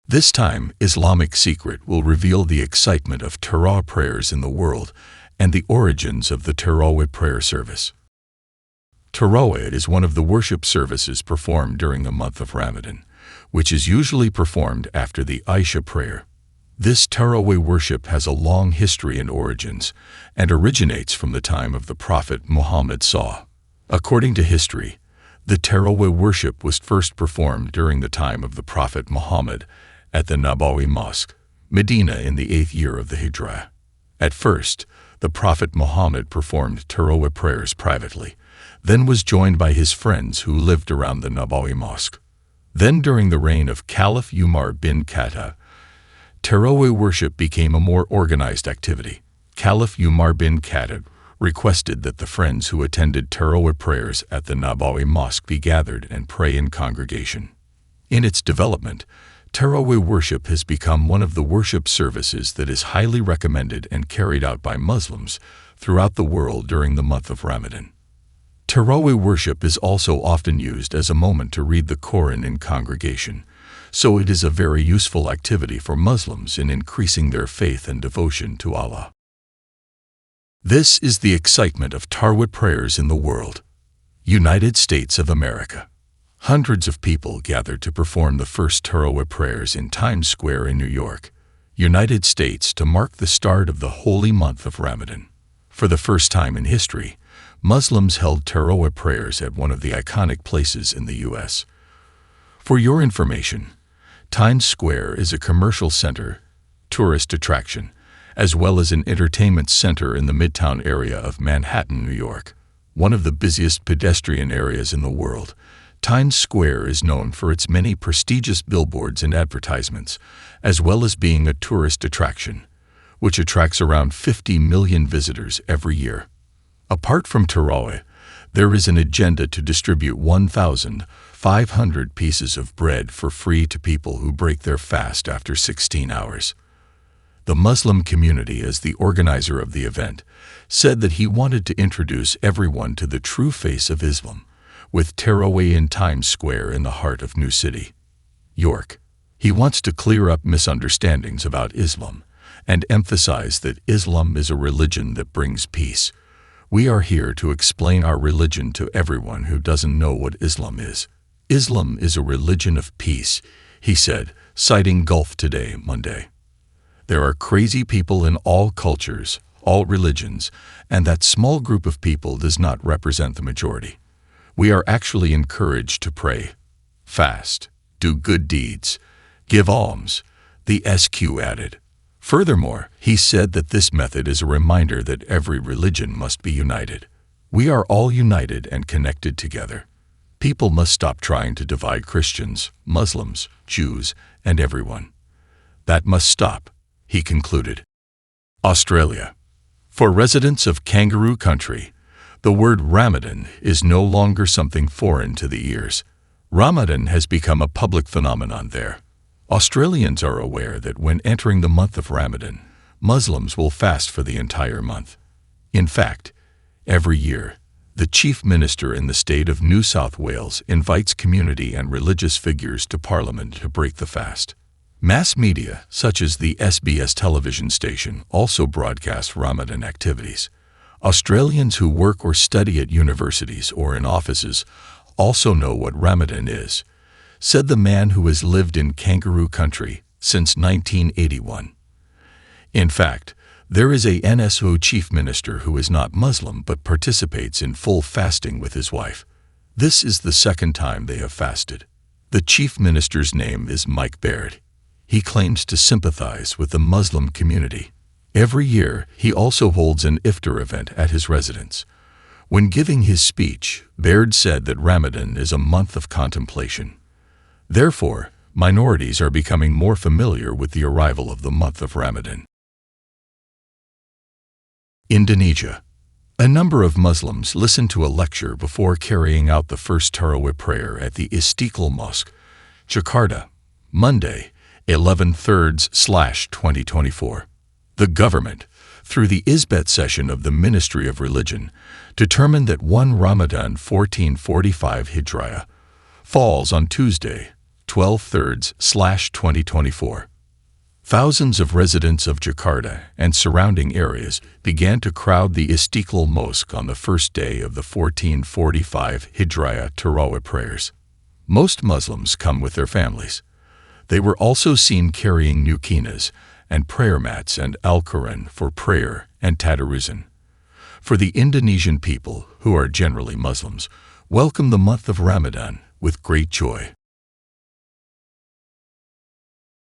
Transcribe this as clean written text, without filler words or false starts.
This time, Islamic Secret will reveal the excitement of Tarawih prayers in the world and the origins of the Tarawih prayer service. Tarawih is one of the worship services performed during the month of Ramadan, which is usually performed after the Isha prayer. This Tarawih worship has a long history and origins, and originates from the time of the Prophet Muhammad SAW. According to history, the Tarawih worship was first performed during the time of the Prophet Muhammad at the Nabawi Mosque, Medina in the 8th year of the Hijriah. At first, the Prophet Muhammad performed Tarawih prayers privately, then was joined by his friends who lived around the Nabawi Mosque. Then during the reign of Caliph Umar bin Khattab, Tarawih worship became a more organized activity. Caliph Umar bin Khattab requested that the friends who attended Tarawih prayers at the Nabawi Mosque be gathered and pray in congregation. In its development, Tarawih worship has become one of the worship services that is highly recommended and carried out by Muslims throughout the world during the month of Ramadan. Tarawih worship is also often used as a moment to read the Qur'an in congregation, so it is a very useful activity for Muslims in increasing their faith and devotion to Allah. This is the excitement of Tarawih prayers in the world. United States of America. Hundreds of people gathered to perform the first Tarawih prayers in Times Square in New York, United States, to mark the start of the holy month of Ramadan. For the first time in history, Muslims held Tarawih prayers at one of the iconic places in the U.S. For your information, Times Square is a commercial center, tourist attraction, as well as an entertainment center in the Midtown area of Manhattan, New York. One of the busiest pedestrian areas in the world, Times Square is known for its many prestigious billboards and advertisements, as well as being a tourist attraction, which attracts around 50 million visitors every year. Apart from Tarawih, there is an agenda to distribute 1,500 pieces of bread for free to people who break their fast after 16 hours. The Muslim community, as the organizer of the event, said that he wanted to introduce everyone to the true face of Islam, with Tarawih in Times Square in the heart of New City, York. He wants to clear up misunderstandings about Islam and emphasize that Islam is a religion that brings peace. We are here to explain our religion to everyone who doesn't know what Islam is. Islam is a religion of peace, he said, citing Gulf Today Monday. There are crazy people in all cultures, all religions, and that small group of people does not represent the majority. We are actually encouraged to pray, fast, do good deeds, give alms, the SQ added. Furthermore, he said that this method is a reminder that every religion must be united. We are all united and connected together. People must stop trying to divide Christians, Muslims, Jews, and everyone. That must stop, he concluded. Australia. For residents of Kangaroo Country, the word Ramadan is no longer something foreign to the ears. Ramadan has become a public phenomenon there. Australians are aware that when entering the month of Ramadan, Muslims will fast for the entire month. In fact, every year, the Chief Minister in the state of New South Wales invites community and religious figures to Parliament to break the fast. Mass media, such as the SBS television station, also broadcast Ramadan activities. Australians who work or study at universities or in offices also know what Ramadan is, said the man who has lived in Kangaroo Country since 1981. In fact, there is a NSO chief minister who is not Muslim but participates in full fasting with his wife. This is the second time they have fasted. The chief minister's name is Mike Baird. He claims to sympathize with the Muslim community. Every year, he also holds an iftar event at his residence. When giving his speech, Baird said that Ramadan is a month of contemplation. Therefore, minorities are becoming more familiar with the arrival of the month of Ramadan. Indonesia. A number of Muslims listened to a lecture before carrying out the first Tarawih prayer at the Istiqlal Mosque, Jakarta, Monday, 11/3/2024. The government, through the Isbet session of the Ministry of Religion, determined that 1 Ramadan 1445 Hijriah falls on Tuesday, 12/3/2024. Thousands of residents of Jakarta and surrounding areas began to crowd the Istiqlal Mosque on the first day of the 1445 Hijriah Tarawih prayers. Most Muslims come with their families. They were also seen carrying nukinas and prayer mats and Al-Quran for prayer and tadarusan. For the Indonesian people, who are generally Muslims, welcome the month of Ramadan with great joy.